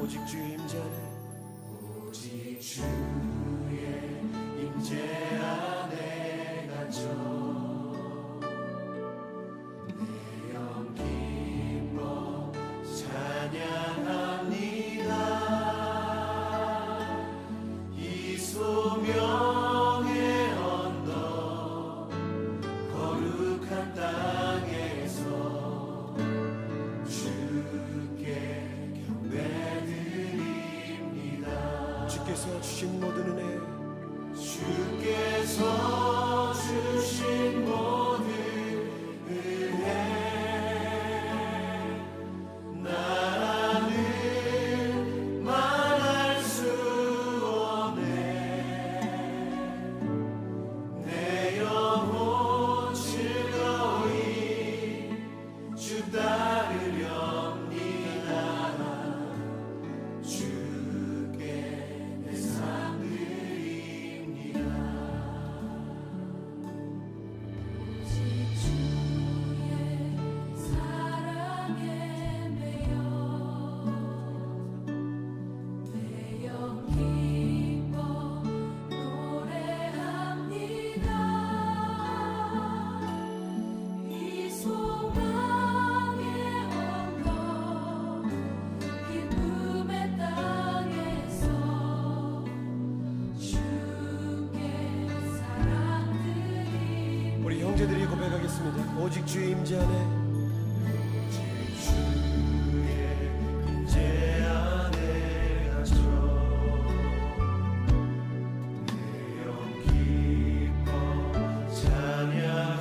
오직 주의 임재 안에, 오직 주의 임재 안에 갇혀 내 영 기뻐 찬양합니다. 이 소명의 언덕 거룩한 땅에서 주께 경배드립니다. 주께서 주신 모든 은혜, 주께서 주신 모든 은혜 나는 말할 수 없네. 내 영혼 즐거이 주 따르렵니다. 주께 내 삶 드립니다. 오직 주의 사랑에 매여 내 영 기뻐 노래합니다. 이 소망의 언덕 기쁨의 땅에서 주께 사랑드립니다. 우리 형제들이 고백하겠습니다. 오직 주의 임재 안에, 주의 임재 안에 갇혀 내 영 기뻐 찬양합니다.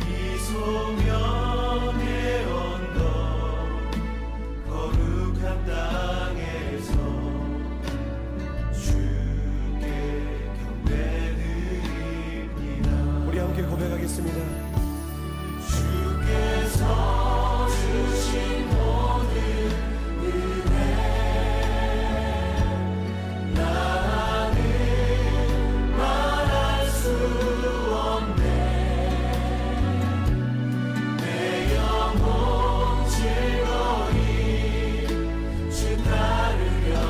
이 소명의 언덕 거룩한 땅에서 주께 경배드립니다. 우리 함께 고백하겠습니다. 주께서 주신 모든 은혜 나는 말할 수 없네. 내 영혼 즐거이 주 따르렵니다.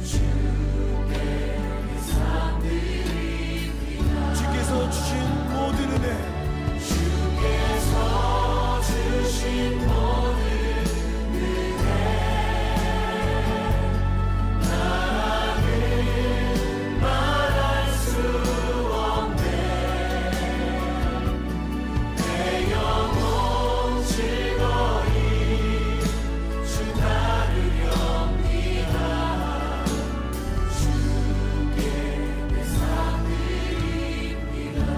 주께 내 삶 드립니다. 주께서 주신 모든 은혜, 주께서 주신 모든 은혜 나는 말할 수 없네. 내 영혼 즐거이 주 따르렵니다. 주께 내 삶 드립니다.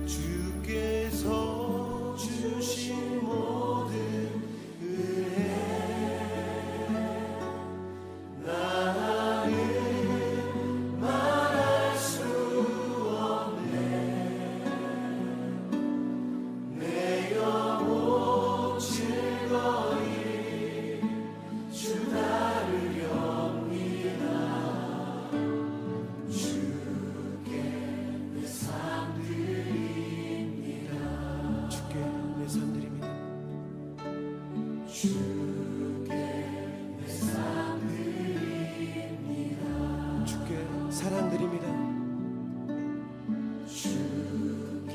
주께서 주신 모든 은혜 나는 말할 수 없네. 내 영혼 즐거이 주 따르렵니다. 주께 내 삶 드립니다. 주께 내 삶 드립니다. 주께 내 삶 드립니다. 주께 사랑 드립니다. 주께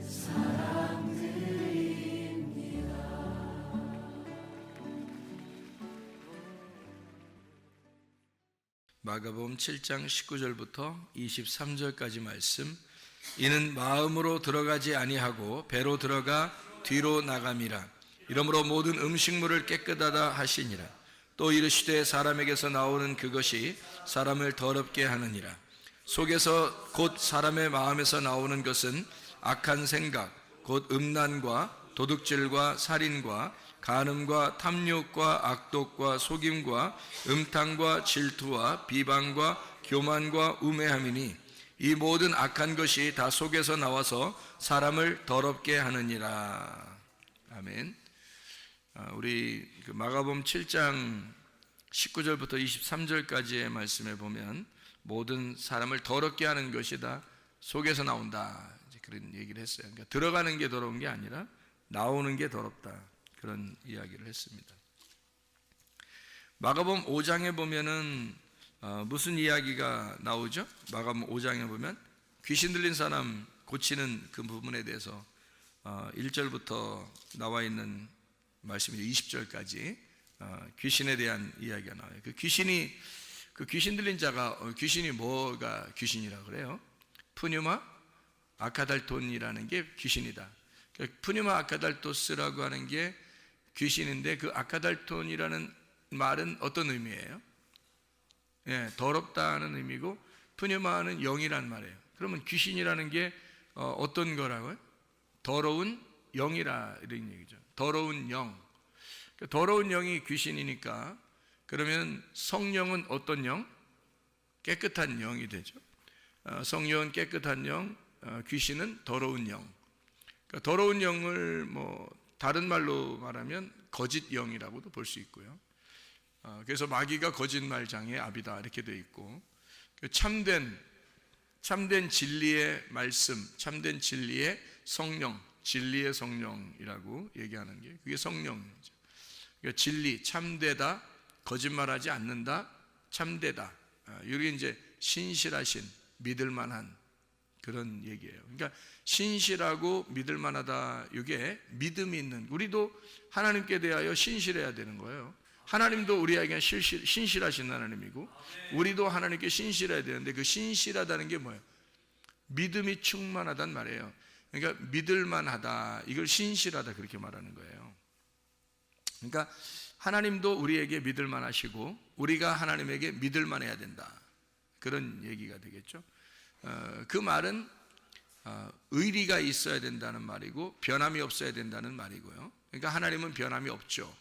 사랑 드립니다. 마가복음 7장 19절부터 23절까지 말씀. 이는 마음으로 들어가지 아니하고 배로 들어가 뒤로 나감이라. 이러므로 모든 음식물을 깨끗하다 하시니라. 또 이르시되 사람에게서 나오는 그것이 사람을 더럽게 하느니라. 속에서 곧 사람의 마음에서 나오는 것은 악한 생각 곧 음란과 도둑질과 살인과 간음과 탐욕과 악독과 속임과 음탕과 질투와 비방과 교만과 우매함이니 이 모든 악한 것이 다 속에서 나와서 사람을 더럽게 하느니라. 아멘. 우리 마가복음 7장 19절부터 23절까지의 말씀에 보면 모든 사람을 더럽게 하는 것이 다 속에서 나온다. 그런 얘기를 했어요. 그러니까 들어가는 게 더러운 게 아니라 나오는 게 더럽다, 그런 이야기를 했습니다. 마가복음 5장에 보면은 무슨 이야기가 나오죠? 마가복음 5장에 보면 귀신 들린 사람 고치는 그 부분에 대해서 1절부터 나와 있는 말씀이 20절까지 귀신에 대한 이야기가 나와요. 그 귀신 들린 자가 귀신이 뭐가 귀신이라 그래요? 푸뉴마 아카달톤이라는 게 귀신이다. 푸뉴마 아카달토스라고 하는 게 귀신인데, 그 아카달톤이라는 말은 어떤 의미예요? 예, 더럽다는 의미고, 푸뉴마는 영이란 말이에요. 그러면 귀신이라는 게 어떤 거라고요? 더러운 영이라 이런 얘기죠. 더러운 영. 더러운 영이 귀신이니까, 그러면 성령은 어떤 영? 깨끗한 영이 되죠. 성령은 깨끗한 영, 귀신은 더러운 영. 그러니까 더러운 영을 다른 말로 말하면 거짓 영이라고도 볼 수 있고요. 그래서 마귀가 거짓말장의 아비다 이렇게 되어 있고, 참된 진리의 말씀, 참된 진리의 성령, 진리의 성령이라고 얘기하는 게 그게 성령이죠. 그러니까 진리, 참되다, 거짓말하지 않는다, 참되다. 이게 이제 신실하신, 믿을만한 그런 얘기예요. 그러니까 신실하고 믿을만하다, 이게 믿음이 있는, 우리도 하나님께 대하여 신실해야 되는 거예요. 하나님도 우리에게 신실하신 하나님이고, 우리도 하나님께 신실해야 되는데, 그 신실하다는 게 뭐예요? 믿음이 충만하단 말이에요. 그러니까 믿을만하다, 이걸 신실하다 그렇게 말하는 거예요. 그러니까 하나님도 우리에게 믿을만하시고 우리가 하나님에게 믿을만해야 된다, 그런 얘기가 되겠죠. 그 말은 의리가 있어야 된다는 말이고 변함이 없어야 된다는 말이고요. 그러니까 하나님은 변함이 없죠.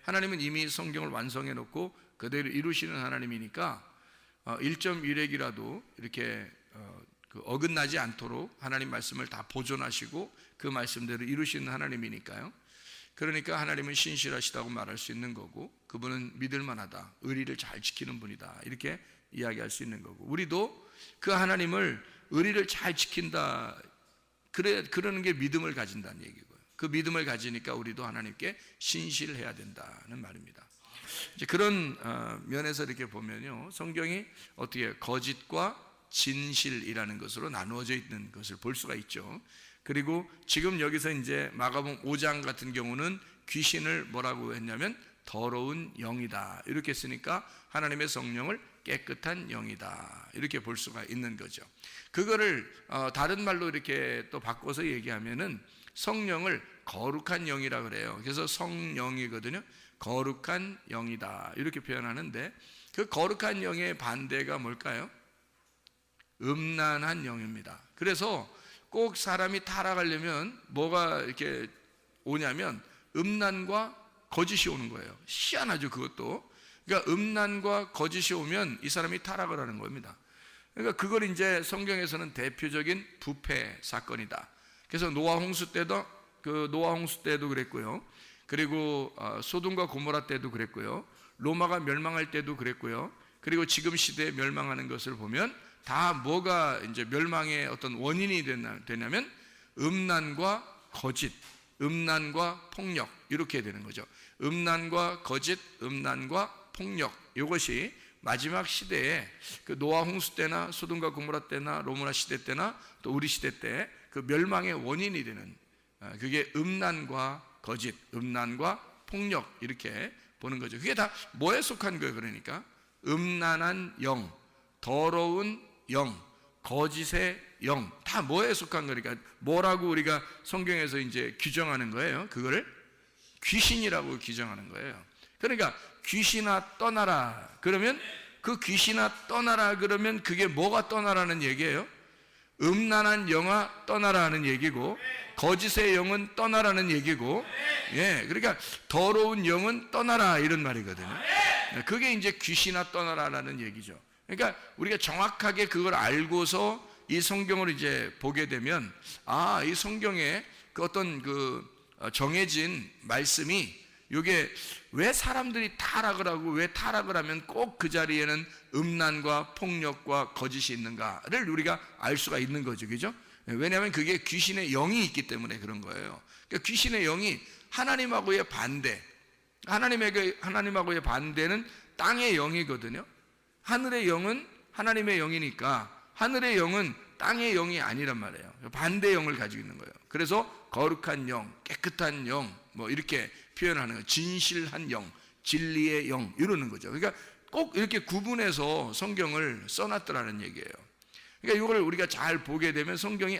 하나님은 이미 성경을 완성해 놓고 그대로 이루시는 하나님이니까 1.1핵이라도 이렇게 어긋나지 않도록 하나님 말씀을 다 보존하시고 그 말씀대로 이루시는 하나님이니까요. 그러니까 하나님은 신실하시다고 말할 수 있는 거고, 그분은 믿을만하다, 의리를 잘 지키는 분이다, 이렇게 이야기할 수 있는 거고, 우리도 그 하나님을 의리를 잘 지킨다, 그러는 게 믿음을 가진다는 얘기고요. 그 믿음을 가지니까 우리도 하나님께 신실해야 된다는 말입니다. 이제 그런 면에서 이렇게 보면요, 성경이 어떻게 거짓과 진실이라는 것으로 나누어져 있는 것을 볼 수가 있죠. 그리고 지금 여기서 이제 마가복음 5장 같은 경우는 귀신을 뭐라고 했냐면 더러운 영이다, 이렇게 쓰니까 하나님의 성령을 깨끗한 영이다, 이렇게 볼 수가 있는 거죠. 그거를 다른 말로 이렇게 또 바꿔서 얘기하면은 성령을 거룩한 영이라 그래요. 그래서 성령이거든요. 거룩한 영이다, 이렇게 표현하는데, 그 거룩한 영의 반대가 뭘까요? 음란한 영입니다. 그래서 꼭 사람이 타락하려면 뭐가 이렇게 오냐면 음란과 거짓이 오는 거예요. 희한하죠, 그것도. 그러니까 음란과 거짓이 오면 이 사람이 타락을 하는 겁니다. 그러니까 그걸 이제 성경에서는 대표적인 부패 사건이다. 그래서 노아 홍수 때도 그랬고요. 그리고 소돔과 고모라 때도 그랬고요. 로마가 멸망할 때도 그랬고요. 그리고 지금 시대에 멸망하는 것을 보면 다 뭐가 이제 멸망의 어떤 원인이 되냐면 음란과 거짓, 음란과 폭력, 이렇게 되는 거죠. 음란과 거짓, 음란과 폭력, 이것이 마지막 시대에 그 노아 홍수 때나 소돔과 고모라 때나 로마 시대 때나 또 우리 시대 때 그 멸망의 원인이 되는, 그게 음란과 거짓, 음란과 폭력, 이렇게 보는 거죠. 그게 다 뭐에 속한 거예요? 그러니까 음란한 영, 더러운 영, 거짓의 영, 다 뭐에 속한 거니까 뭐라고 우리가 성경에서 이제 규정하는 거예요? 그거를 귀신이라고 규정하는 거예요. 그러니까 귀신아 떠나라 그러면, 그 귀신아 떠나라 그러면 그게 뭐가 떠나라는 얘기예요? 음란한 영아 떠나라는 얘기고, 거짓의 영은 떠나라는 얘기고, 예, 그러니까 더러운 영은 떠나라, 이런 말이거든요. 그게 이제 귀신아 떠나라라는 얘기죠. 그러니까 우리가 정확하게 그걸 알고서 이 성경을 이제 보게 되면, 이 성경에 그 어떤 정해진 말씀이, 이게 왜 사람들이 타락을 하고 왜 타락을 하면 꼭 그 자리에는 음란과 폭력과 거짓이 있는가를 우리가 알 수가 있는 거죠. 그죠? 왜냐하면 그게 귀신의 영이 있기 때문에 그런 거예요. 그러니까 귀신의 영이 하나님하고의 반대, 하나님하고의 반대는 땅의 영이거든요. 하늘의 영은 하나님의 영이니까 하늘의 영은 땅의 영이 아니란 말이에요. 반대 영을 가지고 있는 거예요. 그래서 거룩한 영, 깨끗한 영, 뭐 이렇게 표현하는 거예요. 진실한 영, 진리의 영 이러는 거죠. 그러니까 꼭 이렇게 구분해서 성경을 써놨더라는 얘기예요. 그러니까 이걸 우리가 잘 보게 되면 성경이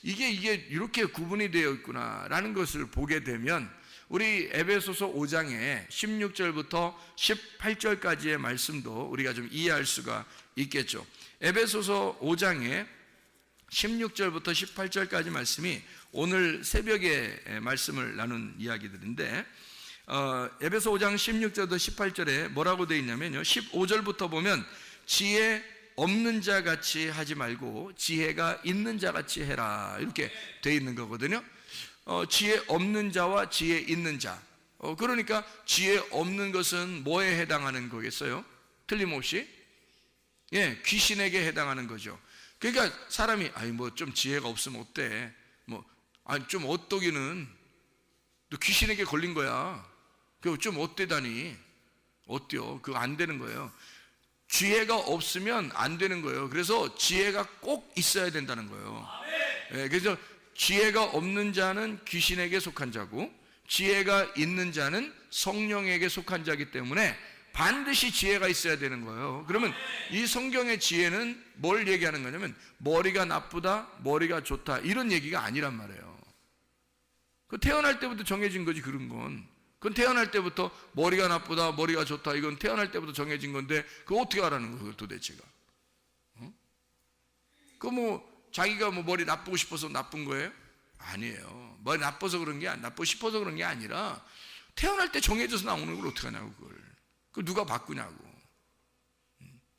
이게 이렇게 구분이 되어 있구나라는 것을 보게 되면 우리 에베소서 5장에 16절부터 18절까지의 말씀도 우리가 좀 이해할 수가 있겠죠. 에베소서 5장에 16절부터 18절까지 말씀이 오늘 새벽에 말씀을 나눈 이야기들인데 에베소 5장 16절부터 18절에 뭐라고 되어 있냐면요, 15절부터 보면 지혜 없는 자 같이 하지 말고 지혜가 있는 자 같이 해라 이렇게 되어 있는 거거든요. 지혜 없는 자와 지혜 있는 자. 그러니까 지혜 없는 것은 뭐에 해당하는 거겠어요? 틀림없이 귀신에게 해당하는 거죠. 그러니까 사람이 뭐 좀 지혜가 없으면 어때? 좀 어떠기는 너 귀신에게 걸린 거야. 그거 좀 어때다니? 어때요? 그거 안 되는 거예요. 지혜가 없으면 안 되는 거예요. 그래서 지혜가 꼭 있어야 된다는 거예요. 그래서 지혜가 없는 자는 귀신에게 속한 자고 지혜가 있는 자는 성령에게 속한 자이기 때문에 반드시 지혜가 있어야 되는 거예요. 그러면 이 성경의 지혜는 뭘 얘기하는 거냐면 머리가 나쁘다, 머리가 좋다 이런 얘기가 아니란 말이에요. 그 태어날 때부터 정해진 거지 그런 건. 그건 태어날 때부터 머리가 나쁘다, 머리가 좋다 이건 태어날 때부터 정해진 건데 그거 어떻게 하라는 거예요 도대체가? 자기가 머리 나쁘고 싶어서 나쁜 거예요? 아니에요. 머리 나빠서 그런 게 나쁘고 싶어서 그런 게 아니라 태어날 때 정해져서 나오는 걸 어떻게 하냐고 그걸 누가 바꾸냐고.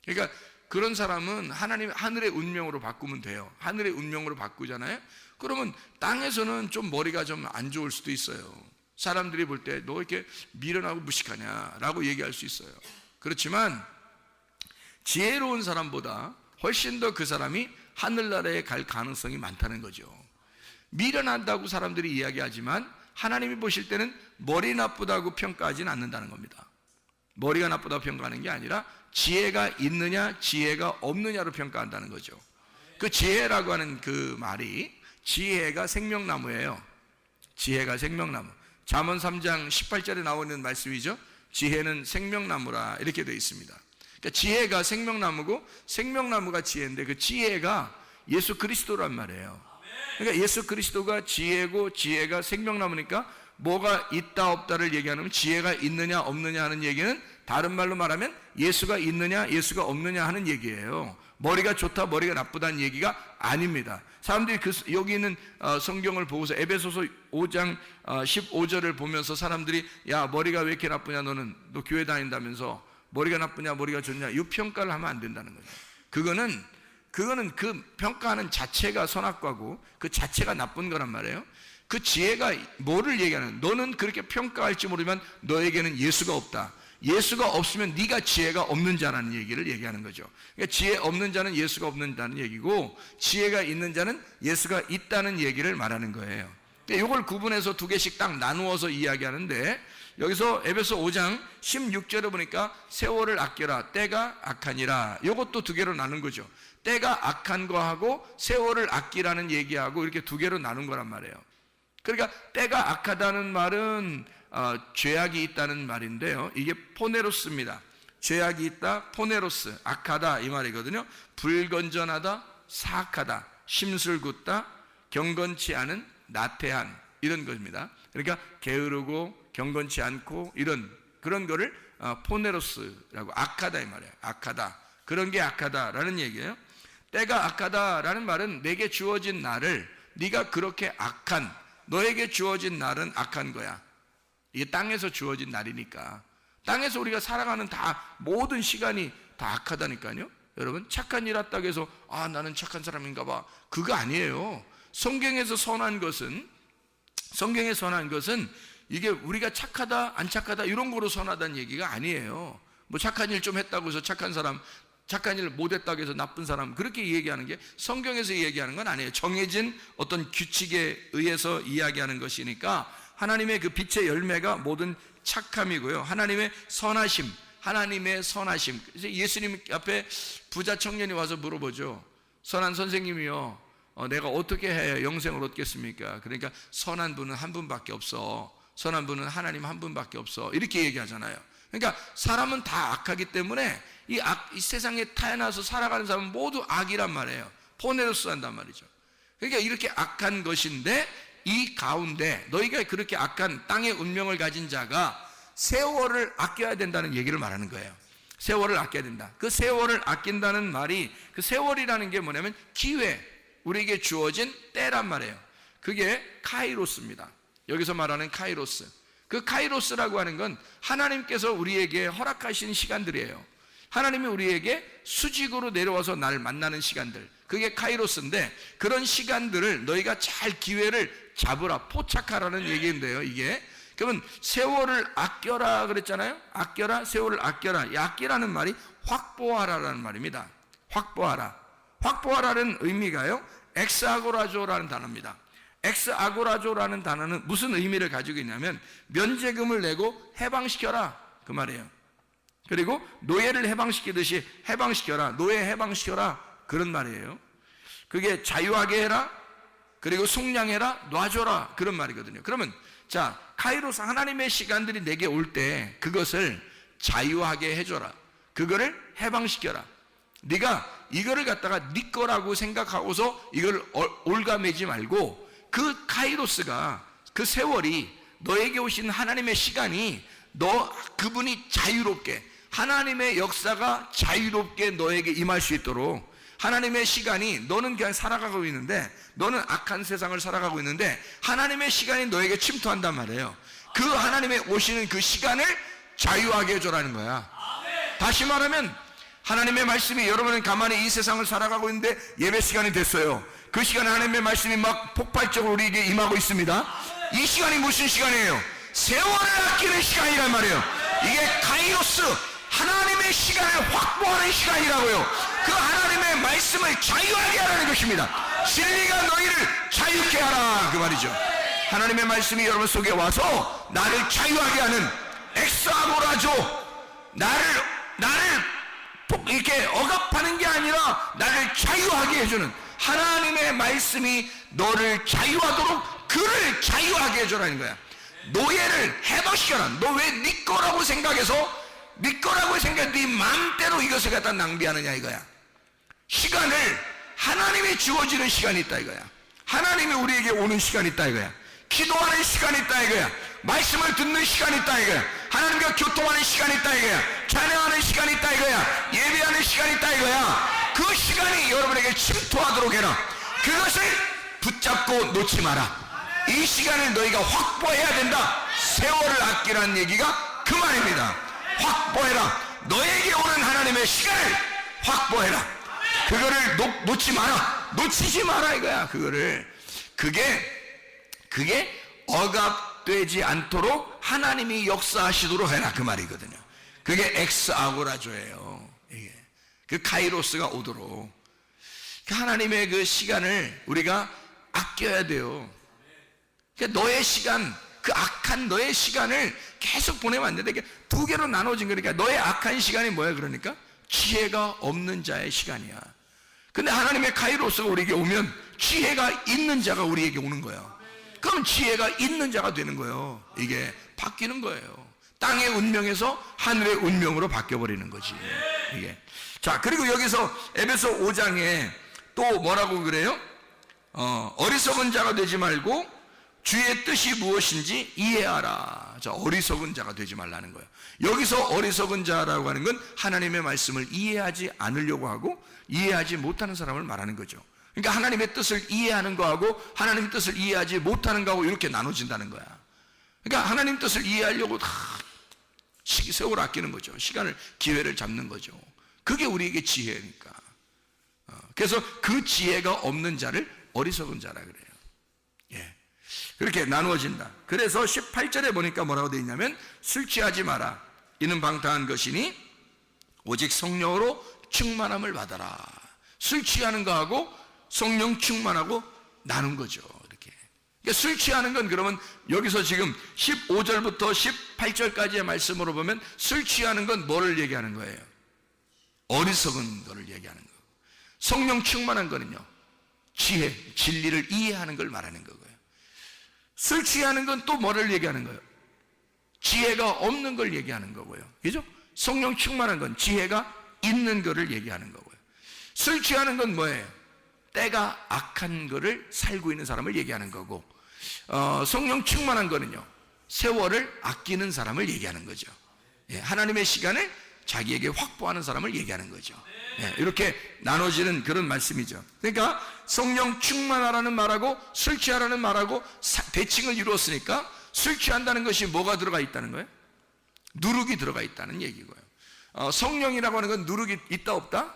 그러니까 그런 사람은 하늘의 운명으로 바꾸면 돼요. 하늘의 운명으로 바꾸잖아요. 그러면 땅에서는 좀 머리가 좀 안 좋을 수도 있어요. 사람들이 볼 때 너 이렇게 미련하고 무식하냐라고 얘기할 수 있어요. 그렇지만 지혜로운 사람보다 훨씬 더 그 사람이 하늘나라에 갈 가능성이 많다는 거죠. 미련하다고 사람들이 이야기하지만 하나님이 보실 때는 머리 나쁘다고 평가하지는 않는다는 겁니다. 머리가 나쁘다고 평가하는 게 아니라 지혜가 있느냐 지혜가 없느냐로 평가한다는 거죠. 그 지혜라고 하는 그 말이 지혜가 생명나무예요. 지혜가 생명나무. 잠언 3장 18절에 나오는 말씀이죠. 지혜는 생명나무라 이렇게 되어 있습니다. 그러니까 지혜가 생명나무고 생명나무가 지혜인데 그 지혜가 예수 그리스도란 말이에요. 그러니까 예수 그리스도가 지혜고 지혜가 생명나무니까 뭐가 있다 없다를 얘기하면 지혜가 있느냐 없느냐 하는 얘기는 다른 말로 말하면 예수가 있느냐 예수가 없느냐 하는 얘기예요. 머리가 좋다 머리가 나쁘다는 얘기가 아닙니다. 사람들이 여기 있는 성경을 보고서 에베소서 5장 15절을 보면서 사람들이 야 머리가 왜 이렇게 나쁘냐 너 교회 다닌다면서 머리가 나쁘냐 머리가 좋냐 이 평가를 하면 안 된다는 거죠. 그거는 그 평가하는 자체가 선악과고 그 자체가 나쁜 거란 말이에요. 그 지혜가 뭐를 얘기하는 너는 그렇게 평가할지 모르지만 너에게는 예수가 없다. 예수가 없으면 네가 지혜가 없는 자라는 얘기를 얘기하는 거죠. 그러니까 지혜 없는 자는 예수가 없는 자는 얘기고 지혜가 있는 자는 예수가 있다는 얘기를 말하는 거예요. 이걸 구분해서 두 개씩 딱 나누어서 이야기하는데 여기서 에베소 5장 16절에 보니까 세월을 아껴라 때가 악하니라 이것도 두 개로 나눈 거죠. 때가 악한 거하고 세월을 아끼라는 얘기하고 이렇게 두 개로 나눈 거란 말이에요. 그러니까 때가 악하다는 말은 죄악이 있다는 말인데요. 이게 포네로스입니다. 죄악이 있다, 포네로스, 악하다 이 말이거든요. 불건전하다, 사악하다, 심술궂다, 경건치 않은, 나태한 이런 것입니다. 그러니까 게으르고 경건치 않고 그런 거를 포네로스라고 악하다 이 말이에요. 악하다. 그런 게 악하다라는 얘기예요. 때가 악하다라는 말은 내게 주어진 날을 네가 그렇게 너에게 주어진 날은 악한 거야. 이게 땅에서 주어진 날이니까. 땅에서 우리가 살아가는 모든 시간이 다 악하다니까요. 여러분 착한 일 했다고 해서 나는 착한 사람인가 봐. 그거 아니에요. 성경에 선한 것은 이게 우리가 착하다 안 착하다 이런 거로 선하다는 얘기가 아니에요. 뭐 착한 일 좀 했다고 해서 착한 사람 착한 일을 못했다고 해서 나쁜 사람, 그렇게 얘기하는 게 성경에서 얘기하는 건 아니에요. 정해진 어떤 규칙에 의해서 이야기하는 것이니까 하나님의 그 빛의 열매가 모든 착함이고요, 하나님의 선하심, 하나님의 선하심. 그래서 예수님 앞에 부자 청년이 와서 물어보죠. 선한 선생님이요, 내가 어떻게 해야 영생을 얻겠습니까? 그러니까 선한 분은 한 분밖에 없어, 선한 분은 하나님 한 분밖에 없어, 이렇게 얘기하잖아요. 그러니까 사람은 다 악하기 때문에 이 세상에 태어나서 살아가는 사람은 모두 악이란 말이에요. 포네로스 한단 말이죠. 그러니까 이렇게 악한 것인데 이 가운데 너희가 그렇게 악한 땅의 운명을 가진 자가 세월을 아껴야 된다는 얘기를 말하는 거예요. 세월을 아껴야 된다. 그 세월을 아낀다는 말이, 그 세월이라는 게 뭐냐면 기회, 우리에게 주어진 때란 말이에요. 그게 카이로스입니다. 여기서 말하는 카이로스, 그 카이로스라고 하는 건 하나님께서 우리에게 허락하신 시간들이에요. 하나님이 우리에게 수직으로 내려와서 나를 만나는 시간들, 그게 카이로스인데, 그런 시간들을 너희가 잘 기회를 잡으라, 포착하라는 얘기인데요. 이게 그러면 세월을 아껴라 그랬잖아요. 아껴라, 세월을 아껴라. 이 아끼라는 말이 확보하라라는 말입니다. 확보하라. 확보하라는 의미가요, 엑스아고라조라는 단어입니다. 엑스아고라조라는 단어는 무슨 의미를 가지고 있냐면 면제금을 내고 해방시켜라, 그 말이에요. 그리고 노예를 해방시키듯이 해방시켜라, 노예 해방시켜라, 그런 말이에요. 그게 자유하게 해라, 그리고 속량해라, 놔줘라, 그런 말이거든요. 그러면 자, 카이로스, 하나님의 시간들이 내게 올 때 그것을 자유하게 해줘라, 그거를 해방시켜라. 네가 이거를 갖다가 네 거라고 생각하고서 이걸 올가매지 말고, 그 카이로스가, 그 세월이, 너에게 오신 하나님의 시간이 그분이 자유롭게, 하나님의 역사가 자유롭게 너에게 임할 수 있도록, 하나님의 시간이, 너는 그냥 살아가고 있는데, 너는 악한 세상을 살아가고 있는데 하나님의 시간이 너에게 침투한단 말이에요. 그 하나님의 오시는 그 시간을 자유하게 해줘라는 거야. 다시 말하면 하나님의 말씀이, 여러분은 가만히 이 세상을 살아가고 있는데 예배 시간이 됐어요. 그 시간에 하나님의 말씀이 막 폭발적으로 우리에게 임하고 있습니다. 이 시간이 무슨 시간이에요? 세월을 아끼는 시간이란 말이에요. 이게 카이로스, 하나님의 시간을 확보하는 시간이라고요. 그 하나님의 말씀을 자유하게 하라는 것입니다. 진리가 너희를 자유케 하라, 그 말이죠. 하나님의 말씀이 여러분 속에 와서 나를 자유하게 하는 엑스아고라조, 나를 이렇게 억압하는 게 아니라 나를 자유하게 해주는 하나님의 말씀이 너를 자유하도록 그를 자유하게 해줘라는 거야. 노예를 해방시켜라. 너 왜 네 거라고 생각해서, 네 거라고 생각해 네 마음대로 이것을 갖다 낭비하느냐 이거야. 시간을, 하나님이 주어지는 시간이 있다 이거야. 하나님이 우리에게 오는 시간이 있다 이거야. 기도하는 시간이 있다 이거야. 말씀을 듣는 시간이 있다 이거야. 하나님과 교통하는 시간이 있다 이거야. 찬양하는 시간이 있다 이거야. 예배하는 시간이 있다 이거야. 그 시간이 여러분에게 침투하도록 해라. 그것을 붙잡고 놓지 마라. 이 시간을 너희가 확보해야 된다. 세월을 아끼라는 얘기가 그 말입니다. 확보해라. 너에게 오는 하나님의 시간을 확보해라. 그거를 놓지 마라. 놓치지 마라 이거야. 그게 억압되지 않도록 하나님이 역사하시도록 해라, 그 말이거든요. 그게 엑스아고라조예요. 이게 그 카이로스가 오도록, 그 하나님의 그 시간을 우리가 아껴야 돼요. 그러니까 너의 시간, 그 악한 너의 시간을 계속 보내면 안 되는데, 두 개로 나눠진 거니까 너의 악한 시간이 뭐야? 그러니까 지혜가 없는 자의 시간이야. 근데 하나님의 카이로스가 우리에게 오면 지혜가 있는 자가 우리에게 오는 거야. 그럼 지혜가 있는 자가 되는 거예요. 이게 바뀌는 거예요. 땅의 운명에서 하늘의 운명으로 바뀌어버리는 거지 이게. 자, 그리고 여기서 에베소 5장에 또 뭐라고 그래요? 어리석은 자가 되지 말고 주의 뜻이 무엇인지 이해하라. 자, 어리석은 자가 되지 말라는 거예요. 여기서 어리석은 자라고 하는 건 하나님의 말씀을 이해하지 않으려고 하고 이해하지 못하는 사람을 말하는 거죠. 그러니까 하나님의 뜻을 이해하는 거하고 하나님의 뜻을 이해하지 못하는 거하고 이렇게 나눠진다는 거야. 그러니까 하나님 뜻을 이해하려고 다 세월을 아끼는 거죠. 시간을, 기회를 잡는 거죠. 그게 우리에게 지혜니까. 그래서 그 지혜가 없는 자를 어리석은 자라 그래요. 예. 그렇게 나누어진다. 그래서 18절에 보니까 뭐라고 되어 있냐면, 술 취하지 마라. 이는 방탕한 것이니 오직 성령으로 충만함을 받아라. 술 취하는 거하고 성령 충만하고 나눈 거죠. 이렇게. 그러니까 술 취하는 건 그러면 여기서 지금 15절부터 18절까지의 말씀으로 보면 술 취하는 건 뭐를 얘기하는 거예요? 어리석은 거를 얘기하는 거. 성령 충만한 거는요, 지혜, 진리를 이해하는 걸 말하는 거고요. 술 취하는 건 또 뭐를 얘기하는 거예요? 지혜가 없는 걸 얘기하는 거고요. 그죠? 성령 충만한 건 지혜가 있는 거를 얘기하는 거고요. 술 취하는 건 뭐예요? 때가 악한 거를 살고 있는 사람을 얘기하는 거고, 성령 충만한 거는요, 세월을 아끼는 사람을 얘기하는 거죠. 예, 하나님의 시간을 자기에게 확보하는 사람을 얘기하는 거죠. 예, 이렇게 나눠지는 그런 말씀이죠. 그러니까 성령 충만하라는 말하고 술 취하라는 말하고 대칭을 이루었으니까 술 취한다는 것이 뭐가 들어가 있다는 거예요? 누룩이 들어가 있다는 얘기고요. 성령이라고 하는 건 누룩이 있다 없다?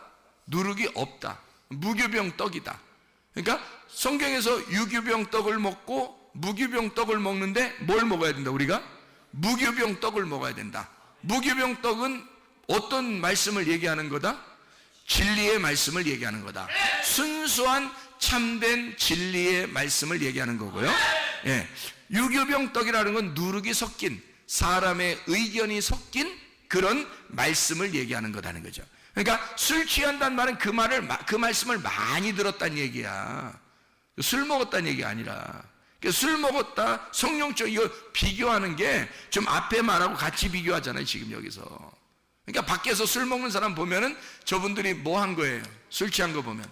누룩이 없다. 무교병 떡이다. 그러니까 성경에서 유교병 떡을 먹고 무교병 떡을 먹는데 뭘 먹어야 된다? 우리가 무교병 떡을 먹어야 된다. 무교병 떡은 어떤 말씀을 얘기하는 거다? 진리의 말씀을 얘기하는 거다. 순수한 참된 진리의 말씀을 얘기하는 거고요. 예. 유교병 떡이라는 건 누룩이 섞인, 사람의 의견이 섞인 그런 말씀을 얘기하는 거다는 거죠. 그러니까 술 취한다는 말은 그 말씀을 많이 들었다는 얘기야. 술 먹었다는 얘기가 아니라, 술 먹었다, 성령적, 이거 비교하는 게 좀 앞에 말하고 같이 비교하잖아요, 지금 여기서. 그러니까 밖에서 술 먹는 사람 보면은 저분들이 뭐 한 거예요? 술 취한 거 보면.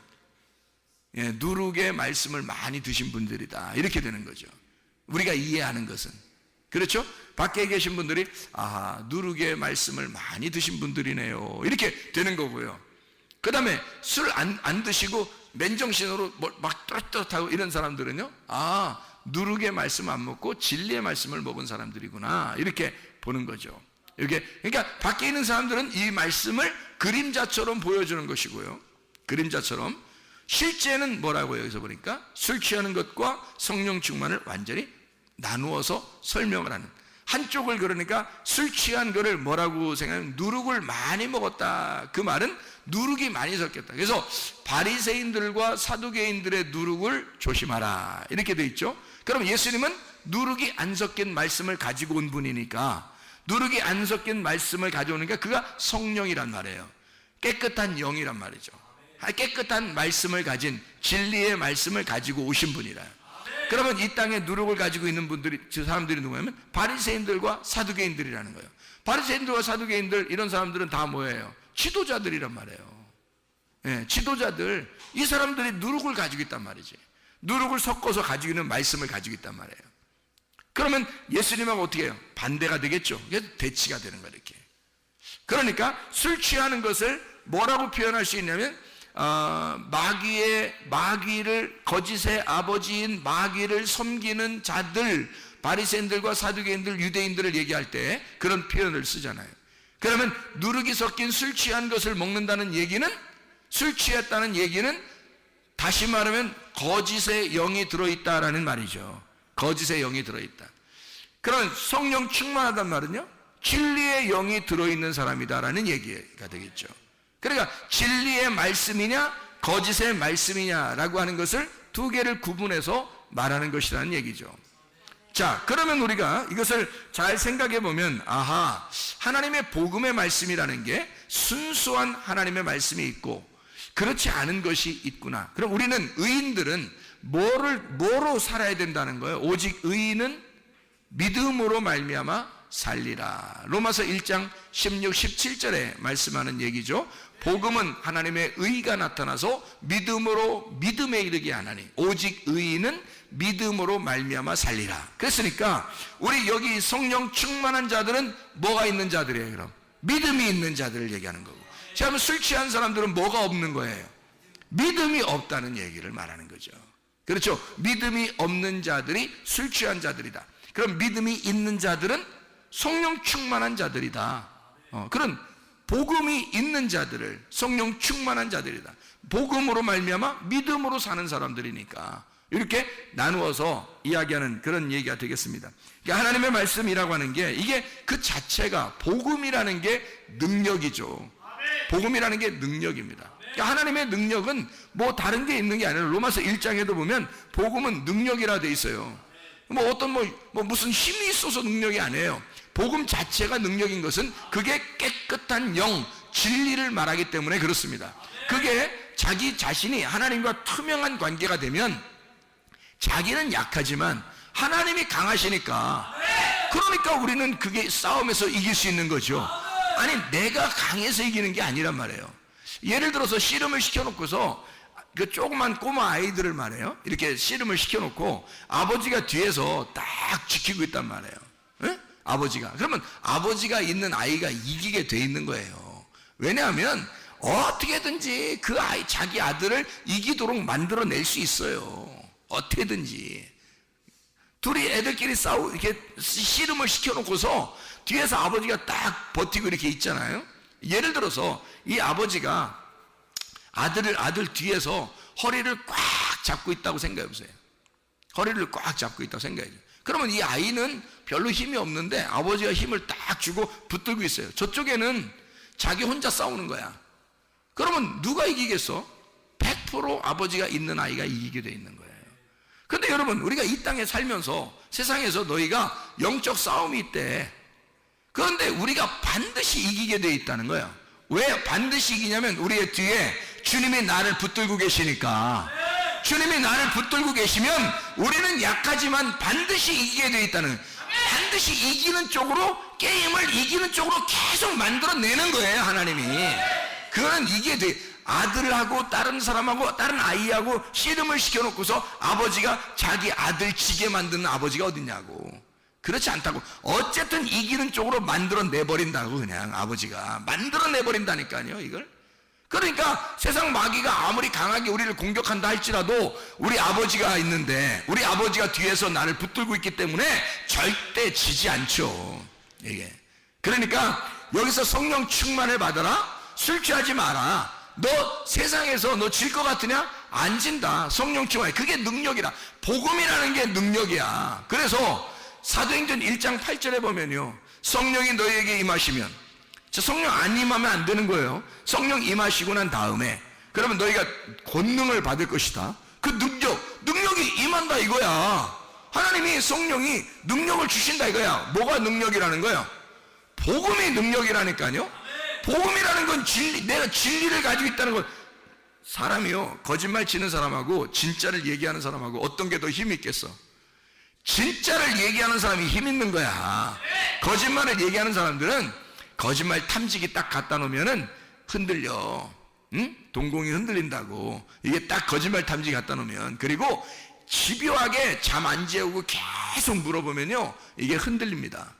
예, 누룩의 말씀을 많이 드신 분들이다. 이렇게 되는 거죠. 우리가 이해하는 것은. 그렇죠? 밖에 계신 분들이, 아, 누룩의 말씀을 많이 드신 분들이네요. 이렇게 되는 거고요. 그 다음에 술 안 드시고 맨정신으로 막 뚜렷뚜렷하고 이런 사람들은요, 아, 누룩의 말씀 안 먹고 진리의 말씀을 먹은 사람들이구나. 이렇게 보는 거죠. 이렇게, 그러니까 밖에 있는 사람들은 이 말씀을 그림자처럼 보여주는 것이고요. 그림자처럼. 실제는 뭐라고요? 여기서 보니까 술 취하는 것과 성령 충만을 완전히 나누어서 설명을 하는. 한쪽을 그러니까 술 취한 거를 뭐라고 생각하면 누룩을 많이 먹었다. 그 말은 누룩이 많이 섞였다. 그래서 바리새인들과 사두개인들의 누룩을 조심하라. 이렇게 돼 있죠. 그럼 예수님은 누룩이 안 섞인 말씀을 가지고 온 분이니까, 누룩이 안 섞인 말씀을 가져오니까 그가 성령이란 말이에요. 깨끗한 영이란 말이죠. 깨끗한 말씀을 가진 진리의 말씀을 가지고 오신 분이라. 그러면 이 땅에 누룩을 가지고 있는 분들이, 저 사람들이 누구냐면 바리새인들과 사두개인들이라는 거예요. 바리새인들과 사두개인들, 이런 사람들은 다 뭐예요? 지도자들이란 말이에요. 예, 지도자들. 이 사람들이 누룩을 가지고 있단 말이지. 누룩을 섞어서 가지고 있는 말씀을 가지고 있단 말이에요. 그러면 예수님하고 어떻게 해요? 반대가 되겠죠. 그래서 대치가 되는 거예요, 이렇게. 그러니까 술 취하는 것을 뭐라고 표현할 수 있냐면, 마귀를, 거짓의 아버지인 마귀를 섬기는 자들, 바리새인들과 사두개인들, 유대인들을 얘기할 때 그런 표현을 쓰잖아요. 그러면 누룩이 섞인 술 취한 것을 먹는다는 얘기는, 술 취했다는 얘기는 다시 말하면 거짓의 영이 들어있다라는 말이죠. 거짓의 영이 들어있다. 그런 성령 충만하단 말은요, 진리의 영이 들어있는 사람이다라는 얘기가 되겠죠. 그러니까 진리의 말씀이냐 거짓의 말씀이냐라고 하는 것을 두 개를 구분해서 말하는 것이라는 얘기죠. 자, 그러면 우리가 이것을 잘 생각해 보면, 아하, 하나님의 복음의 말씀이라는 게 순수한 하나님의 말씀이 있고 그렇지 않은 것이 있구나. 그럼 우리는, 의인들은 뭐로 살아야 된다는 거예요? 오직 의인은 믿음으로 말미암아 살리라. 로마서 1장 16, 17절에 말씀하는 얘기죠. 복음은 하나님의 의가 나타나서 믿음으로 믿음에 이르게 하나니 오직 의인은 믿음으로 말미암아 살리라. 그랬으니까 우리 여기 성령 충만한 자들은 뭐가 있는 자들이에요? 그럼 믿음이 있는 자들을 얘기하는 거고, 자, 술 취한 사람들은 뭐가 없는 거예요? 믿음이 없다는 얘기를 말하는 거죠. 그렇죠? 믿음이 없는 자들이 술 취한 자들이다. 그럼 믿음이 있는 자들은 성령 충만한 자들이다. 그런 복음이 있는 자들을 성령 충만한 자들이다. 복음으로 말미암아 믿음으로 사는 사람들이니까 이렇게 나누어서 이야기하는 그런 얘기가 되겠습니다. 그러니까 하나님의 말씀이라고 하는 게, 이게 그 자체가, 복음이라는 게 능력이죠. 복음이라는 게 능력입니다. 그러니까 하나님의 능력은 뭐 다른 게 있는 게 아니라 로마서 1장에도 보면 복음은 능력이라 돼 있어요. 뭐 어떤 무슨 힘이 있어서 능력이 아니에요. 복음 자체가 능력인 것은 그게 깨끗한 영, 진리를 말하기 때문에 그렇습니다. 그게 자기 자신이 하나님과 투명한 관계가 되면 자기는 약하지만 하나님이 강하시니까, 그러니까 우리는 그게 싸움에서 이길 수 있는 거죠. 아니, 내가 강해서 이기는 게 아니란 말이에요. 예를 들어서 씨름을 시켜놓고서 그 조그만 꼬마 아이들을 말해요. 이렇게 씨름을 시켜놓고 아버지가 뒤에서 딱 지키고 있단 말이에요. 에? 아버지가. 그러면 아버지가 있는 아이가 이기게 돼 있는 거예요. 왜냐하면 어떻게든지 그 아이, 자기 아들을 이기도록 만들어낼 수 있어요. 어떻게든지. 둘이 애들끼리 이렇게 씨름을 시켜놓고서 뒤에서 아버지가 딱 버티고 이렇게 있잖아요. 예를 들어서 이 아버지가 아들 뒤에서 허리를 꽉 잡고 있다고 생각해 보세요. 허리를 꽉 잡고 있다고 생각해 보세요. 그러면 이 아이는 별로 힘이 없는데 아버지가 힘을 딱 주고 붙들고 있어요. 저쪽에는 자기 혼자 싸우는 거야. 그러면 누가 이기겠어? 100% 아버지가 있는 아이가 이기게 돼 있는 거예요. 근데 여러분, 우리가 이 땅에 살면서 세상에서 너희가 영적 싸움이 있대. 그런데 우리가 반드시 이기게 돼 있다는 거예요. 왜 반드시 이기냐면 우리의 뒤에 주님이 나를 붙들고 계시니까. 주님이 나를 붙들고 계시면 우리는 약하지만 반드시 이기게 돼 있다는 거예요. 반드시 이기는 쪽으로, 게임을 이기는 쪽으로 계속 만들어내는 거예요, 하나님이. 그거는 이게 돼. 아들하고 다른 사람하고 다른 아이하고 씨름을 시켜놓고서 아버지가 자기 아들 지게 만드는 아버지가 어딨냐고. 그렇지 않다고. 어쨌든 이기는 쪽으로 만들어내버린다고. 그냥 아버지가 만들어내버린다니까요, 이걸. 그러니까 세상 마귀가 아무리 강하게 우리를 공격한다 할지라도 우리 아버지가 있는데, 우리 아버지가 뒤에서 나를 붙들고 있기 때문에 절대 지지 않죠, 이게. 그러니까 여기서 성령 충만을 받아라. 술 취하지 마라. 너 세상에서 너 질 것 같으냐? 안 진다. 성령 충만. 그게 능력이라. 복음이라는 게 능력이야. 그래서 사도행전 1장 8절에 보면요, 성령이 너희에게 임하시면, 성령 안 임하면 안 되는 거예요. 성령 임하시고 난 다음에 그러면 너희가 권능을 받을 것이다. 그 능력이 임한다 이거야. 하나님이, 성령이 능력을 주신다 이거야. 뭐가 능력이라는 거야? 복음이 능력이라니까요. 복음이라는 건 진리, 내가 진리를 가지고 있다는 건. 사람이요, 거짓말 치는 사람하고 진짜를 얘기하는 사람하고 어떤 게 더 힘이 있겠어? 진짜를 얘기하는 사람이 힘 있는 거야. 거짓말을 얘기하는 사람들은 거짓말 탐지기 딱 갖다 놓으면은 흔들려. 응? 동공이 흔들린다고. 이게 딱 거짓말 탐지기 갖다 놓으면. 그리고 집요하게 잠 안 재우고 계속 물어보면요, 이게 흔들립니다.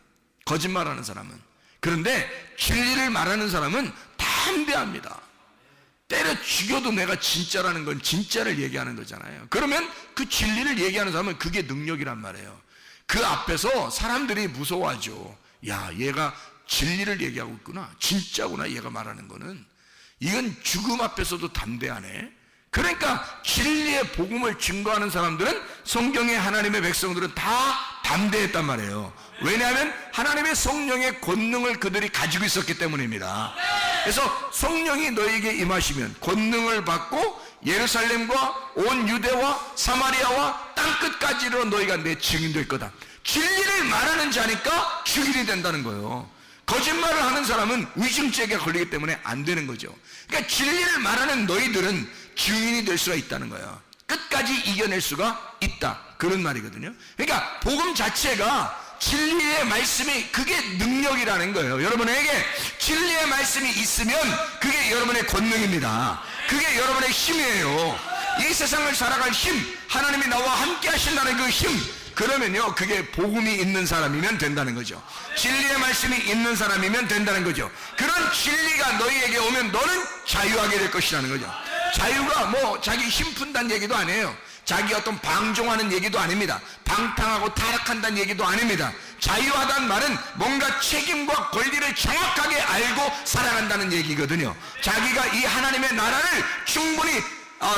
거짓말하는 사람은. 그런데 진리를 말하는 사람은 담대합니다. 때려 죽여도 내가 진짜라는 건 진짜를 얘기하는 거잖아요. 그러면 그 진리를 얘기하는 사람은 그게 능력이란 말이에요. 그 앞에서 사람들이 무서워하죠. 야, 얘가 진리를 얘기하고 있구나. 진짜구나, 얘가 말하는 거는. 이건 죽음 앞에서도 담대하네. 그러니까 진리의 복음을 증거하는 사람들은, 성경의 하나님의 백성들은 다 담대했단 말이에요. 왜냐하면 하나님의 성령의 권능을 그들이 가지고 있었기 때문입니다. 그래서 성령이 너에게 임하시면 권능을 받고 예루살렘과 온 유대와 사마리아와 땅끝까지로 너희가 내 증인 될 거다. 진리를 말하는 자니까 증인이 된다는 거예요. 거짓말을 하는 사람은 위증죄가 걸리기 때문에 안 되는 거죠. 그러니까 진리를 말하는 너희들은 증인이 될 수가 있다는 거예요. 끝까지 이겨낼 수가 있다, 그런 말이거든요. 그러니까 복음 자체가, 진리의 말씀이, 그게 능력이라는 거예요. 여러분에게 진리의 말씀이 있으면 그게 여러분의 권능입니다. 그게 여러분의 힘이에요. 이 세상을 살아갈 힘, 하나님이 나와 함께 하신다는 그 힘, 그러면요, 그게 복음이 있는 사람이면 된다는 거죠. 진리의 말씀이 있는 사람이면 된다는 거죠. 그런 진리가 너희에게 오면 너는 자유하게 될 것이라는 거죠. 자유가 뭐 자기 힘 푼다는 얘기도 아니에요. 자기 어떤 방종하는 얘기도 아닙니다. 방탕하고 타락한다는 얘기도 아닙니다. 자유하다는 말은 뭔가 책임과 권리를 정확하게 알고 살아간다는 얘기거든요. 자기가 이 하나님의 나라를 충분히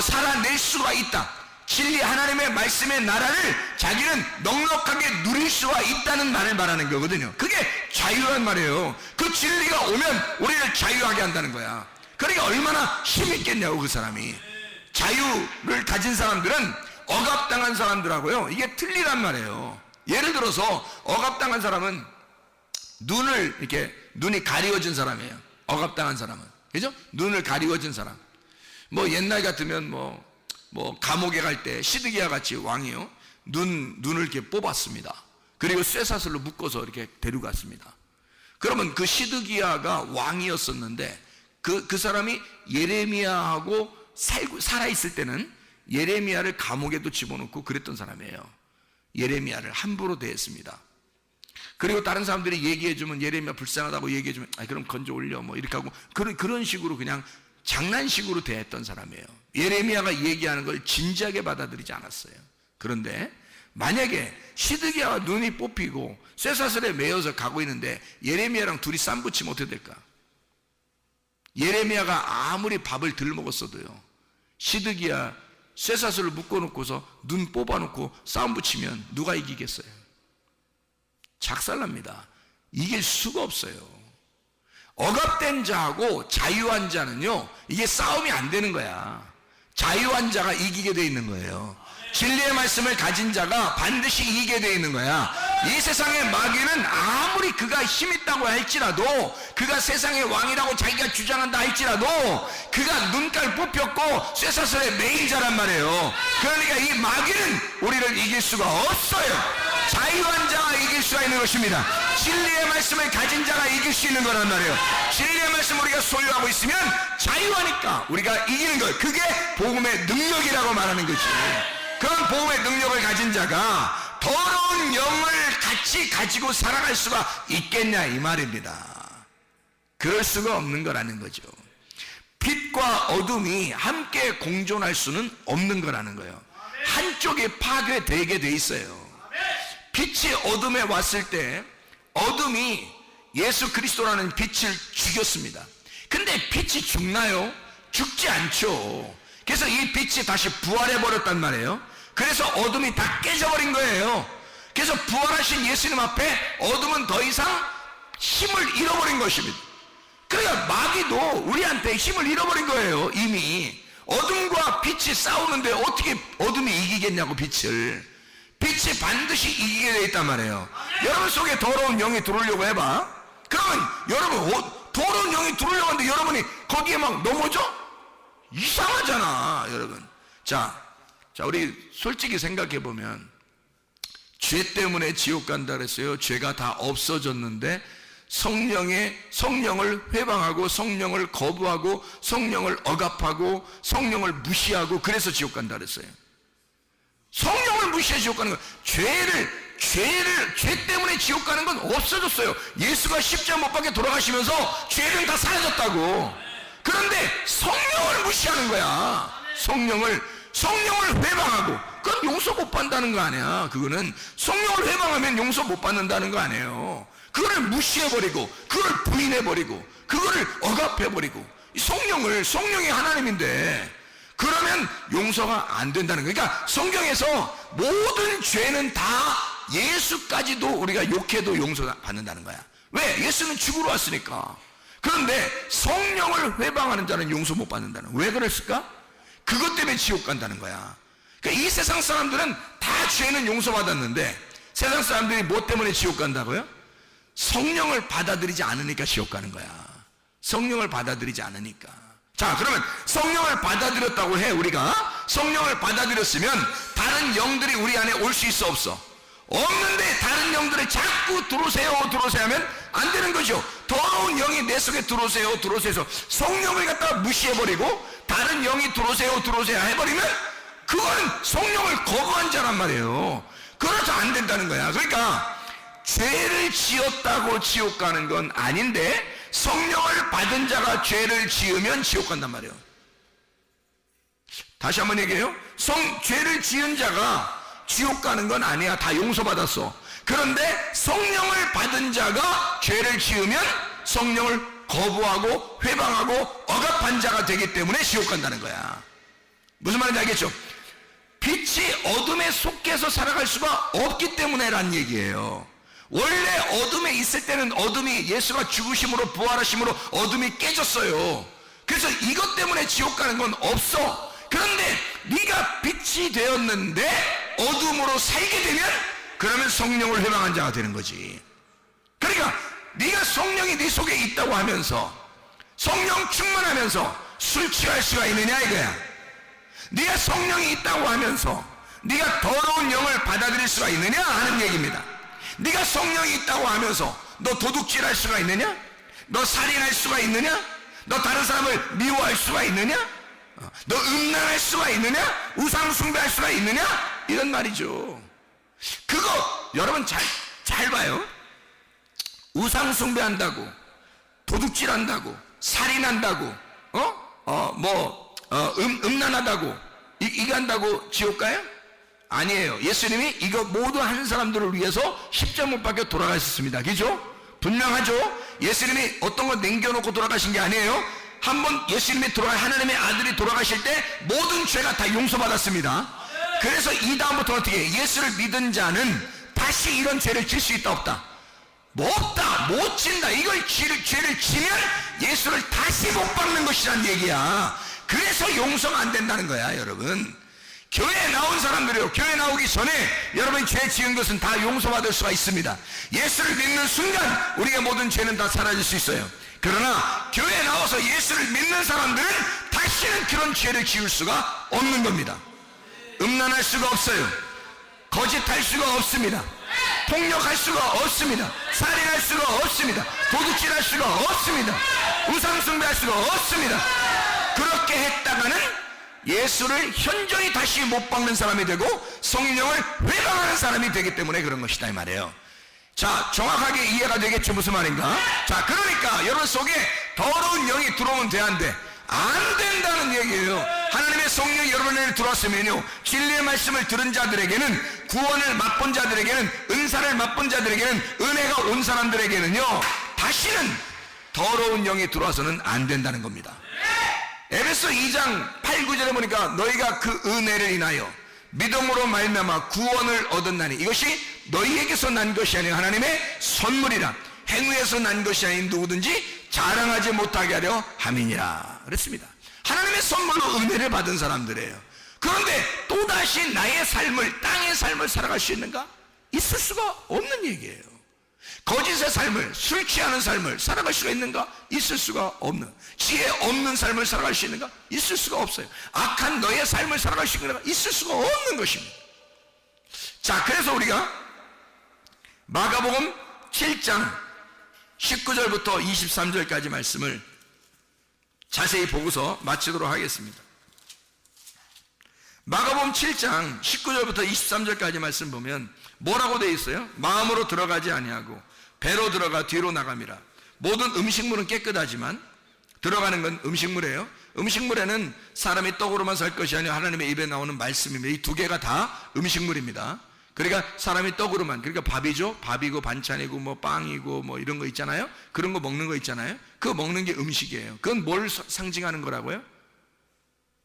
살아낼 수가 있다. 진리, 하나님의 말씀의 나라를 자기는 넉넉하게 누릴 수가 있다는 말을 말하는 거거든요. 그게 자유란 말이에요. 그 진리가 오면 우리를 자유하게 한다는 거야. 그러니까 얼마나 힘있겠냐고. 그 사람이 자유를 가진 사람들은 억압당한 사람들하고요, 이게 틀리란 말이에요. 예를 들어서 억압당한 사람은 눈이 가리워진 사람이에요. 억압당한 사람은, 그죠? 눈을 가리워진 사람. 뭐 옛날 같으면 뭐 감옥에 갈 때 시드기야 같이 왕이요, 눈을 이렇게 뽑았습니다. 그리고 쇠사슬로 묶어서 이렇게 데려갔습니다. 그러면 그 시드기야가 왕이었었는데 그 사람이 예레미야하고 살아있을 때는 예레미야를 감옥에도 집어넣고 그랬던 사람이에요. 예레미야를 함부로 대했습니다. 그리고 다른 사람들이 얘기해주면, 예레미야 불쌍하다고 얘기해주면, 그럼 건져 올려 뭐 이렇게 하고 그런 식으로 그냥 장난식으로 대했던 사람이에요. 예레미야가 얘기하는 걸 진지하게 받아들이지 않았어요. 그런데 만약에 시드기야가 눈이 뽑히고 쇠사슬에 매여서 가고 있는데 예레미야랑 둘이 쌈 붙이면 어떻게 될까? 예레미야가 아무리 밥을 덜 먹었어도요, 시드기야 쇠사슬을 묶어놓고서 눈 뽑아놓고 싸움 붙이면 누가 이기겠어요? 작살납니다. 이길 수가 없어요. 억압된 자하고 자유한 자는요, 이게 싸움이 안 되는 거야. 자유한 자가 이기게 돼 있는 거예요. 진리의 말씀을 가진 자가 반드시 이기게 돼 있는 거야. 이 세상의 마귀는 아무리 그가 힘있다고 할지라도, 그가 세상의 왕이라고 자기가 주장한다 할지라도, 그가 눈깔 뽑혔고 쇠사슬에 매인 자란 말이에요. 그러니까 이 마귀는 우리를 이길 수가 없어요. 자유한 자가 이길 수가 있는 것입니다. 진리의 말씀을 가진 자가 이길 수 있는 거란 말이에요. 진리의 말씀을 우리가 소유하고 있으면 자유하니까 우리가 이기는 거예요. 그게 복음의 능력이라고 말하는 거지. 그런 복음의 능력을 가진 자가 더러운 영을 같이 가지고 살아갈 수가 있겠냐 이 말입니다. 그럴 수가 없는 거라는 거죠. 빛과 어둠이 함께 공존할 수는 없는 거라는 거예요. 한쪽이 파괴되게 돼 있어요. 빛이 어둠에 왔을 때 어둠이 예수 그리스도라는 빛을 죽였습니다. 근데 빛이 죽나요? 죽지 않죠. 그래서 이 빛이 다시 부활해버렸단 말이에요. 그래서 어둠이 다 깨져버린 거예요. 그래서 부활하신 예수님 앞에 어둠은 더 이상 힘을 잃어버린 것입니다. 그러니까 마귀도 우리한테 힘을 잃어버린 거예요. 이미 어둠과 빛이 싸우는데 어떻게 어둠이 이기겠냐고. 빛이 반드시 이기게 돼 있단 말이에요. 여러분 속에 더러운 영이 들어오려고 해봐. 그러면 여러분 더러운 영이 들어오려고 하는데 여러분이 거기에 막 넘어져? 이상하잖아 여러분. 자 우리 솔직히 생각해 보면, 죄 때문에 지옥 간다 그랬어요. 죄가 다 없어졌는데 성령을 회방하고 성령을 거부하고 성령을 억압하고 성령을 무시하고 그래서 지옥 간다 그랬어요. 성령을 무시해 지옥 가는 거예요. 죄 때문에 지옥 가는 건 없어졌어요. 예수가 십자가 못 박혀 돌아가시면서 죄는 다 사라졌다고. 그런데 성령을 무시하는 거야. 성령을 회방하고, 그건 용서 못 받는다는 거 아니야. 그거는 성령을 회방하면 용서 못 받는다는 거 아니에요. 그거를 무시해버리고, 그걸 부인해버리고, 그거를 억압해버리고, 성령이 하나님인데 그러면 용서가 안 된다는 거예요. 그러니까 성경에서 모든 죄는 다 예수까지도 우리가 욕해도 용서받는다는 거야. 왜? 예수는 죽으러 왔으니까. 그런데 성령을 회방하는 자는 용서 못 받는다는 거야. 왜 그랬을까? 그것 때문에 지옥 간다는 거야. 그러니까 이 세상 사람들은 다 죄는 용서받았는데 세상 사람들이 뭐 때문에 지옥 간다고요? 성령을 받아들이지 않으니까 지옥 가는 거야. 성령을 받아들이지 않으니까. 자, 그러면 성령을 받아들였다고 해. 우리가 성령을 받아들였으면 다른 영들이 우리 안에 올 수 있어 없어? 없는데 다른 영들을 자꾸 들어오세요 하면 안 되는 거죠. 더러운 영이 내 속에 들어오세요 해서 성령을 갖다가 무시해버리고 다른 영이 들어오세요 해버리면 그거는 성령을 거부한 자란 말이에요. 그래서 안 된다는 거야. 그러니까 죄를 지었다고 지옥 가는 건 아닌데 성령을 받은 자가 죄를 지으면 지옥 간단 말이에요. 다시 한번 얘기해요. 죄를 지은 자가 지옥 가는 건 아니야. 다 용서받았어. 그런데 성령을 받은 자가 죄를 지으면 성령을 거부하고 회방하고 억압한 자가 되기 때문에 지옥 간다는 거야. 무슨 말인지 알겠죠? 빛이 어둠에 속해서 살아갈 수가 없기 때문에 라는 얘기예요. 원래 어둠에 있을 때는 어둠이 예수가 죽으심으로 부활하심으로 어둠이 깨졌어요. 그래서 이것 때문에 지옥 가는 건 없어. 그런데 네가 빛이 되었는데 어둠으로 살게 되면 그러면 성령을 회방한 자가 되는 거지. 그러니까 네가 성령이 네 속에 있다고 하면서 성령 충만하면서 술 취할 수가 있느냐 이거야. 네가 성령이 있다고 하면서 네가 더러운 영을 받아들일 수가 있느냐 하는 얘기입니다. 네가 성령이 있다고 하면서 너 도둑질할 수가 있느냐? 너 살인할 수가 있느냐? 너 다른 사람을 미워할 수가 있느냐? 너 음란할 수가 있느냐? 우상 숭배할 수가 있느냐? 이런 말이죠. 그거 여러분 잘 봐요. 우상 숭배한다고, 도둑질한다고, 살인한다고, 음란하다고 이거 한다고 지옥 가요? 아니에요. 예수님이 이거 모두 한 사람들을 위해서 십자가 못 박혀 돌아가셨습니다. 그죠? 분명하죠? 예수님이 어떤 거 남겨놓고 돌아가신 게 아니에요. 한번 예수님이 하나님의 아들이 돌아가실 때 모든 죄가 다 용서받았습니다. 그래서 이 다음부터 어떻게 해요? 예수를 믿은 자는 다시 이런 죄를 질 수 있다 없다? 뭐 없다, 못 진다. 이걸 죄를 지면 예수를 다시 못 박는 것이란 얘기야. 그래서 용서가 안 된다는 거야, 여러분. 교회에 나온 사람들이요, 교회 나오기 전에 여러분이 죄 지은 것은 다 용서받을 수가 있습니다. 예수를 믿는 순간 우리가 모든 죄는 다 사라질 수 있어요. 그러나 교회에 나와서 예수를 믿는 사람들은 다시는 그런 죄를 지을 수가 없는 겁니다. 음란할 수가 없어요. 거짓할 수가 없습니다. 폭력할 수가 없습니다. 살인할 수가 없습니다. 도둑질할 수가 없습니다. 우상숭배할 수가 없습니다. 그렇게 했다가는 예수를 현저히 다시 못 박는 사람이 되고 성령을 회방하는 사람이 되기 때문에 그런 것이다 이 말이에요. 자, 정확하게 이해가 되겠죠? 무슨 말인가? 자, 그러니까 여러분 속에 더러운 영이 들어오면 돼, 안 돼? 안 된다는 얘기예요. 하나님의 성령이 여러분에게 들어왔으면요, 진리의 말씀을 들은 자들에게는, 구원을 맛본 자들에게는, 은사를 맛본 자들에게는, 은혜가 온 사람들에게는요, 다시는 더러운 영이 들어와서는 안 된다는 겁니다. 에베소 2장 8, 9절에 보니까 너희가 그 은혜를 인하여 믿음으로 말미암아 구원을 얻었나니 이것이 너희에게서 난 것이 아니라 하나님의 선물이라. 행위에서 난 것이 아닌 누구든지 자랑하지 못하게 하려 함이니라 그랬습니다. 하나님의 선물로 은혜를 받은 사람들이에요. 그런데 또다시 나의 삶을, 땅의 삶을 살아갈 수 있는가? 있을 수가 없는 얘기예요. 거짓의 삶을, 술 취하는 삶을 살아갈 수가 있는가? 있을 수가 없는, 지혜 없는 삶을 살아갈 수 있는가? 있을 수가 없어요. 악한 너의 삶을 살아갈 수 있는가? 있을 수가 없는 것입니다. 자, 그래서 우리가 마가복음 7장 19절부터 23절까지 말씀을 자세히 보고서 마치도록 하겠습니다. 마가복음 7장 19절부터 23절까지 말씀 보면 뭐라고 되어 있어요? 마음으로 들어가지 아니하고 배로 들어가 뒤로 나감이라. 모든 음식물은 깨끗하지만 들어가는 건 음식물이에요. 음식물에는 사람이 떡으로만 살 것이 아니라 하나님의 입에 나오는 말씀입니다. 이 두 개가 다 음식물입니다. 그러니까 사람이 떡으로만, 그러니까 밥이죠. 밥이고 반찬이고 뭐 빵이고 뭐 이런 거 있잖아요. 그런 거 먹는 거 있잖아요. 그거 먹는 게 음식이에요. 그건 뭘 상징하는 거라고요?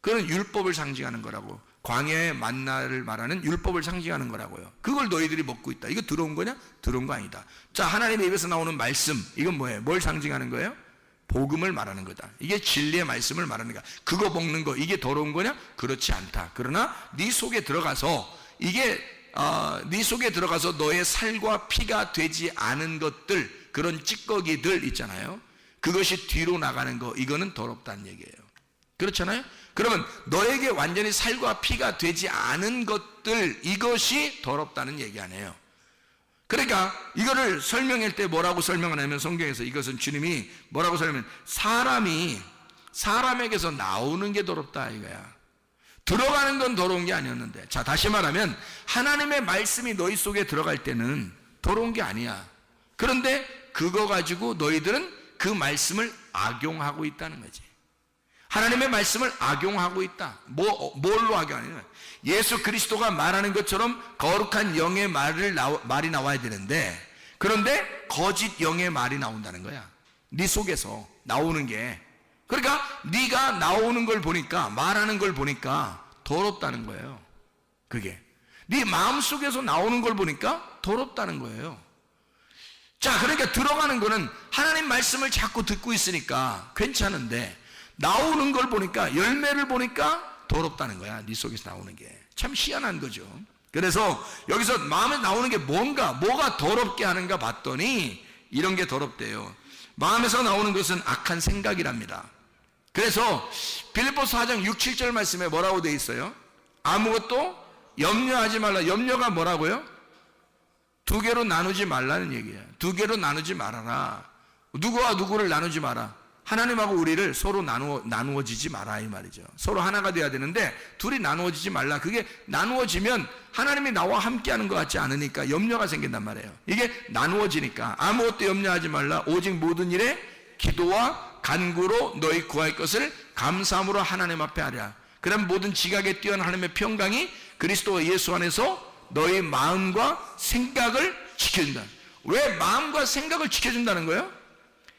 그건 율법을 상징하는 거라고. 광야의 만나를 말하는 율법을 상징하는 거라고요. 그걸 너희들이 먹고 있다. 이거 들어온 거냐? 들어온 거 아니다. 자, 하나님의 입에서 나오는 말씀, 이건 뭐예요? 뭘 상징하는 거예요? 복음을 말하는 거다. 이게 진리의 말씀을 말하는 거야. 그거 먹는 거, 이게 더러운 거냐? 그렇지 않다. 그러나 네 속에 들어가서, 이게 네 속에 들어가서 너의 살과 피가 되지 않은 것들, 그런 찌꺼기들 있잖아요. 그것이 뒤로 나가는 거, 이거는 더럽다는 얘기예요. 그렇잖아요? 그러면 너에게 완전히 살과 피가 되지 않은 것들, 이것이 더럽다는 얘기 아니에요. 그러니까 이거를 설명할 때 뭐라고 설명하냐면, 성경에서 이것은 주님이 뭐라고 설명하면, 사람에게서 나오는 게 더럽다 이거야. 들어가는 건 더러운 게 아니었는데. 자, 다시 말하면 하나님의 말씀이 너희 속에 들어갈 때는 더러운 게 아니야. 그런데 그거 가지고 너희들은 그 말씀을 악용하고 있다는 거지. 하나님의 말씀을 악용하고 있다. 뭘로 악용하냐? 예수 그리스도가 말하는 것처럼 거룩한 영의 말이 나와야 되는데, 그런데 거짓 영의 말이 나온다는 거야. 네 속에서 나오는 게. 그러니까 네가 나오는 걸 보니까, 말하는 걸 보니까 더럽다는 거예요. 그게 네 마음속에서 나오는 걸 보니까 더럽다는 거예요. 자, 그러니까 들어가는 거는 하나님 말씀을 자꾸 듣고 있으니까 괜찮은데, 나오는 걸 보니까, 열매를 보니까 더럽다는 거야. 네 속에서 나오는 게. 참 희한한 거죠. 그래서 여기서 마음에 나오는 게 뭐가 더럽게 하는가 봤더니 이런 게 더럽대요. 마음에서 나오는 것은 악한 생각이랍니다. 그래서 빌립보서 4장 6, 7절 말씀에 뭐라고 돼 있어요? 아무것도 염려하지 말라. 염려가 뭐라고요? 두 개로 나누지 말라는 얘기예요. 두 개로 나누지 말아라. 누구와 누구를 나누지 마라. 하나님하고 우리를 서로 나누어지지 마라 이 말이죠. 서로 하나가 돼야 되는데 둘이 나누어지지 말라. 그게 나누어지면 하나님이 나와 함께하는 것 같지 않으니까 염려가 생긴단 말이에요. 이게 나누어지니까 아무것도 염려하지 말라. 오직 모든 일에 기도와 간구로 너희 구할 것을 감사함으로 하나님 앞에 하랴. 그럼 모든 지각에 뛰어난 하나님의 평강이 그리스도 예수 안에서 너희 마음과 생각을 지켜준다. 왜 마음과 생각을 지켜준다는 거예요?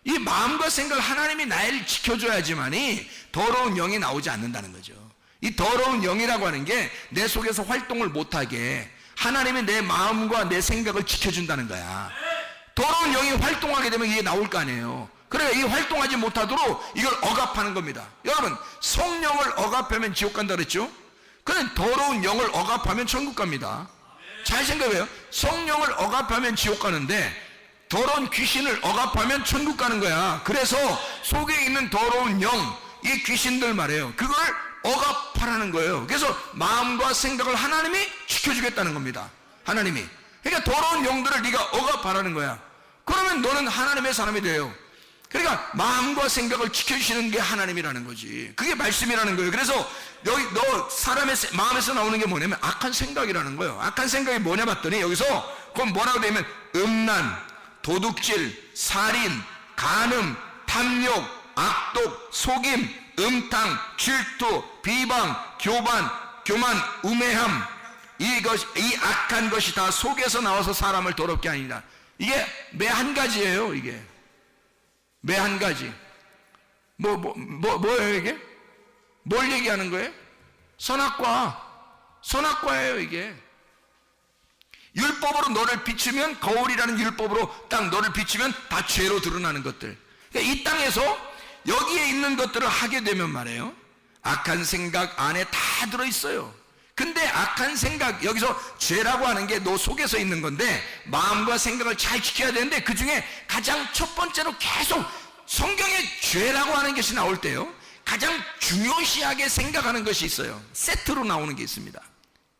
이 마음과 생각을 하나님이 나를 지켜줘야지만이 더러운 영이 나오지 않는다는 거죠. 이 더러운 영이라고 하는 게 내 속에서 활동을 못하게 하나님이 내 마음과 내 생각을 지켜준다는 거야. 더러운 영이 활동하게 되면 이게 나올 거 아니에요. 그래, 이 활동하지 못하도록 이걸 억압하는 겁니다. 여러분, 성령을 억압하면 지옥 간다 그랬죠? 그냥 더러운 영을 억압하면 천국 갑니다. 잘 생각해요. 성령을 억압하면 지옥 가는데 더러운 귀신을 억압하면 천국 가는 거야. 그래서 속에 있는 더러운 영, 이 귀신들 말이에요. 그걸 억압하라는 거예요. 그래서 마음과 생각을 하나님이 지켜주겠다는 겁니다. 하나님이. 그러니까 더러운 영들을 네가 억압하라는 거야. 그러면 너는 하나님의 사람이 돼요. 그러니까 마음과 생각을 지켜주시는 게 하나님이라는 거지. 그게 말씀이라는 거예요. 그래서 여기 너 사람의 마음에서 나오는 게 뭐냐면 악한 생각이라는 거예요. 악한 생각이 뭐냐 봤더니 여기서 그건 뭐라고 되면 음란, 도둑질, 살인, 간음, 탐욕, 악독, 속임, 음탕, 질투, 비방, 교만, 우매함, 이 악한 것이 다 속에서 나와서 사람을 더럽게 하니라. 이게 매 한 가지예요. 이게 매 한 가지. 뭐예요 이게? 뭘 얘기하는 거예요? 선악과예요 이게. 율법으로 너를 비추면, 거울이라는 율법으로 딱 너를 비추면 다 죄로 드러나는 것들. 그러니까 이 땅에서 여기에 있는 것들을 하게 되면 말이에요, 악한 생각 안에 다 들어있어요. 근데 악한 생각, 여기서 죄라고 하는 게 너 속에서 있는 건데 마음과 생각을 잘 지켜야 되는데 그 중에 가장 첫 번째로 계속 성경에 죄라고 하는 것이 나올 때요, 가장 중요시하게 생각하는 것이 있어요. 세트로 나오는 게 있습니다.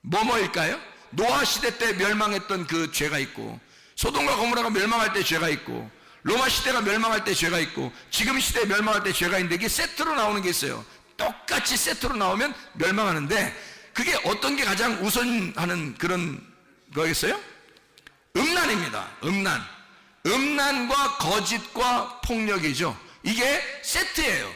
뭐일까요? 노아 시대 때 멸망했던 그 죄가 있고, 소돔과 고모라가 멸망할 때 죄가 있고, 로마 시대가 멸망할 때 죄가 있고, 지금 시대에 멸망할 때 죄가 있는데 이게 세트로 나오는 게 있어요. 똑같이 세트로 나오면 멸망하는데 그게 어떤 게 가장 우선하는 그런 거겠어요? 음란입니다. 음란과 거짓과 폭력이죠. 이게 세트예요.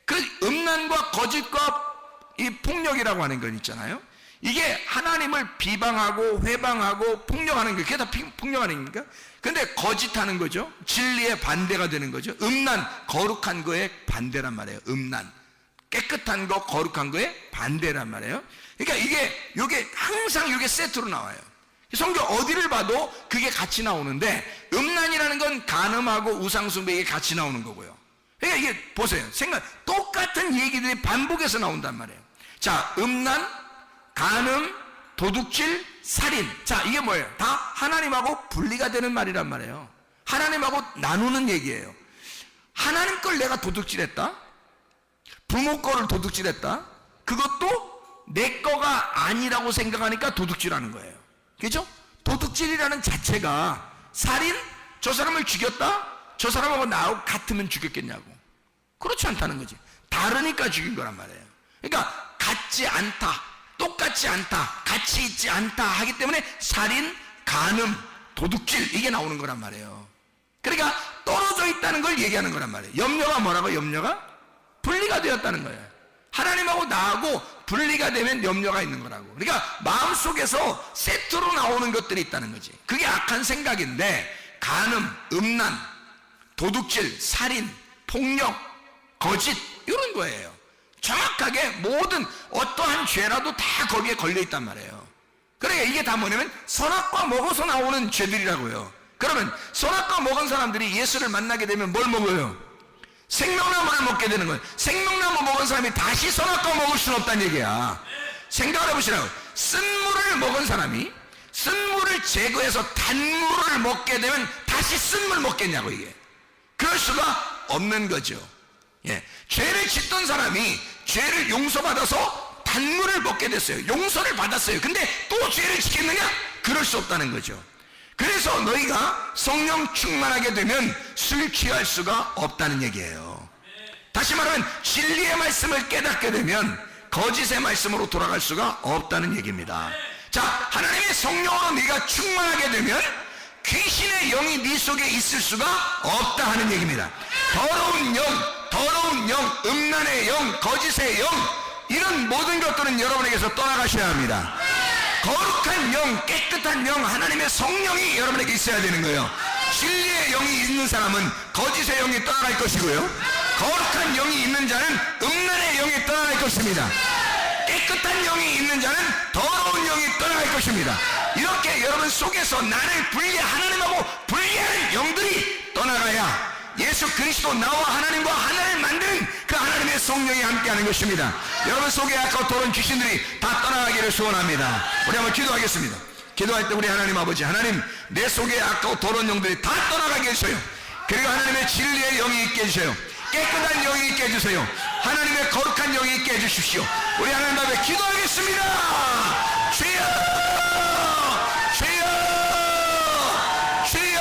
그 음란과 거짓과 이 폭력이라고 하는 건 있잖아요. 이게 하나님을 비방하고 회방하고 폭력하는 게, 그게 다 폭력하는 겁니까? 근데 거짓하는 거죠. 진리의 반대가 되는 거죠. 음란, 거룩한 거에 반대란 말이에요. 음란, 깨끗한 거, 거룩한 거에 반대란 말이에요. 그러니까 이게 항상 이게 세트로 나와요. 성경 어디를 봐도 그게 같이 나오는데, 음란이라는 건 간음하고 우상숭배, 이게 같이 나오는 거고요. 그러니까 이게 보세요. 똑같은 얘기들이 반복해서 나온단 말이에요. 자, 음란, 간음, 도둑질, 살인. 자, 이게 뭐예요? 다 하나님하고 분리가 되는 말이란 말이에요. 하나님하고 나누는 얘기예요. 하나님 걸 내가 도둑질했다? 부모 거를 도둑질했다? 그것도 내 거가 아니라고 생각하니까 도둑질하는 거예요. 그죠? 도둑질이라는 자체가, 살인? 저 사람을 죽였다? 저 사람하고 나하고 같으면 죽였겠냐고. 그렇지 않다는 거지. 다르니까 죽인 거란 말이에요. 그러니까 같지 않다, 똑같지 않다, 같이 있지 않다 하기 때문에 살인, 간음, 도둑질, 이게 나오는 거란 말이에요. 그러니까 떨어져 있다는 걸 얘기하는 거란 말이에요. 염려가 뭐라고? 염려가 분리가 되었다는 거예요. 하나님하고 나하고 분리가 되면 염려가 있는 거라고. 그러니까 마음속에서 세트로 나오는 것들이 있다는 거지. 그게 악한 생각인데, 간음, 음란, 도둑질, 살인, 폭력, 거짓, 이런 거예요. 정확하게 모든 어떠한 죄라도 다 거기에 걸려있단 말이에요. 그러니까 이게 다 뭐냐면 선악과 먹어서 나오는 죄들이라고요. 그러면 선악과 먹은 사람들이 예수를 만나게 되면 뭘 먹어요? 생명나무를 먹게 되는 거예요. 생명나무 먹은 사람이 다시 선악과 먹을 수는 없다는 얘기야. 생각을 해보시라고. 쓴물을 먹은 사람이 쓴물을 제거해서 단물을 먹게 되면 다시 쓴물 먹겠냐고. 이게 그럴 수가 없는 거죠. 예, 죄를 짓던 사람이 죄를 용서받아서 단물을 먹게 됐어요. 용서를 받았어요. 근데 또 죄를 짓겠느냐? 그럴 수 없다는 거죠. 그래서 너희가 성령 충만하게 되면 술 취할 수가 없다는 얘기예요. 다시 말하면 진리의 말씀을 깨닫게 되면 거짓의 말씀으로 돌아갈 수가 없다는 얘기입니다. 자, 하나님의 성령으로 네가 충만하게 되면 귀신의 영이 네 속에 있을 수가 없다 하는 얘기입니다. 더러운 영, 음란의 영, 거짓의 영, 이런 모든 것들은 여러분에게서 떠나가셔야 합니다. 거룩한 영, 깨끗한 영, 하나님의 성령이 여러분에게 있어야 되는 거예요. 진리의 영이 있는 사람은 거짓의 영이 떠나갈 것이고요, 거룩한 영이 있는 자는 음란의 영이 떠나갈 것입니다. 깨끗한 영이 있는 자는 더러운 영이 떠나갈 것입니다. 이렇게 여러분 속에서 나를 하나님하고 분리하는 영들이 떠나가야 예수 그리스도 나와 하나님과 하나를 만드는 그 하나님의 성령이 함께하는 것입니다. 여러분 속에 아까 돌아온 귀신들이 다 떠나가기를 소원합니다. 우리 한번 기도하겠습니다. 기도할 때 우리 하나님 아버지, 하나님 내 속에 아까 돌아온 영들이 다 떠나가게 해주세요. 그리고 하나님의 진리의 영이 있게 해주세요. 깨끗한 영이 있게 해주세요. 하나님의 거룩한 영이 있게 해주십시오. 우리 하나님 앞에 기도하겠습니다. 주여, 주여, 주여.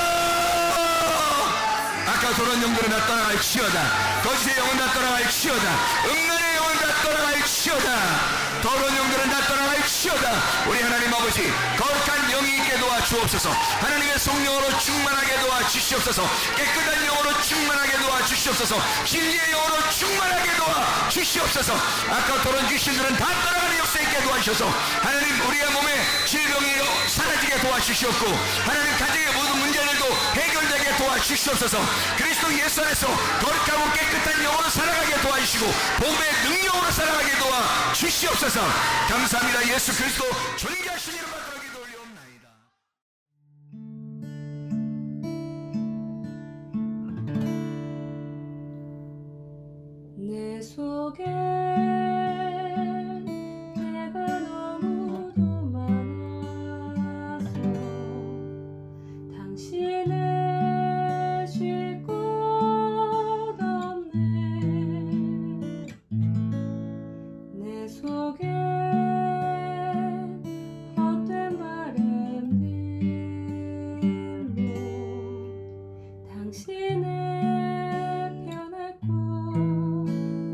아까 돌아온 영들은 다 떠나갈지어다. 거짓의 영은 다 떠나갈지어다. 음란의 영은 다 떠나갈지어다. 더러운 영들은 다 떠나갈지어다. 우리 하나님 아버지, 거룩한 영이 있게 도와주옵소서. 하나님의 성령으로 충만하게 도와주시옵소서. 깨끗한 영으로 충만하게 도와주시옵소서. 진리의 영으로 충만하게 도와주시옵소서. 아까 돌아온 귀신들은 다 떠나가는 역사 있게 도와주셔서 하나님 우리의 몸에 질병이 사라지게 도와주시옵고, 하나님 가정의 모든 문제들도 해결되게 도와주시옵소서. 그리스도 예수 안에서 거룩하고 깨끗한 영으로 살아가게 도와주시고 복음의 능력으로 살아가게 도와주시옵소서. 감사합니다. 예수 그리스도 존귀하신 이름 받들어 기도 올리옵나이다. 내 속에 내가 너무도 많아서 당신을 쉴 곳 없네. 내 속에 헛된 바램들로 당신을 변할 곳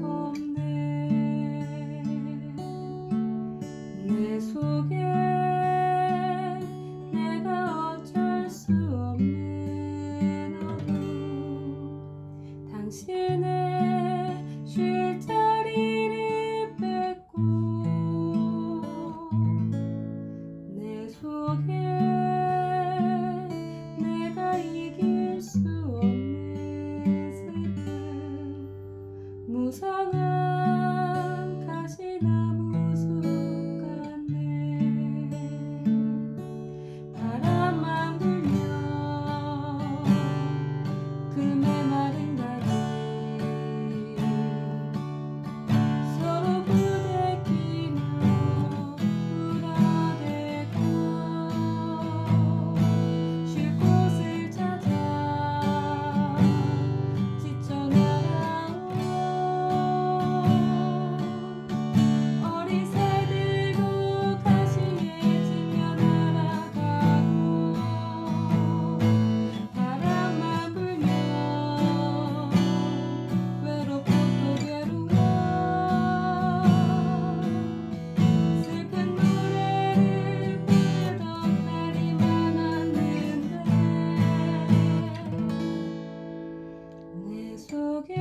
없네. 내 속에 내가 어쩔 수 없는 어둠, 당신의 쉴 자리를 뺏고 내 속에 내가 이길 수 없는 슬픔, 무성한 가시나무 숲 같네. 바람만 불면 그 메마른 다리 서로 부대끼며 울어대고 쉴 곳을 찾아 지쳐 나가온 어린 새들도 가시에 지며 날아가고, 바람만 불면 외롭고 또 괴로워 슬픈 노래를 부르던 날이 많았는데 내 속에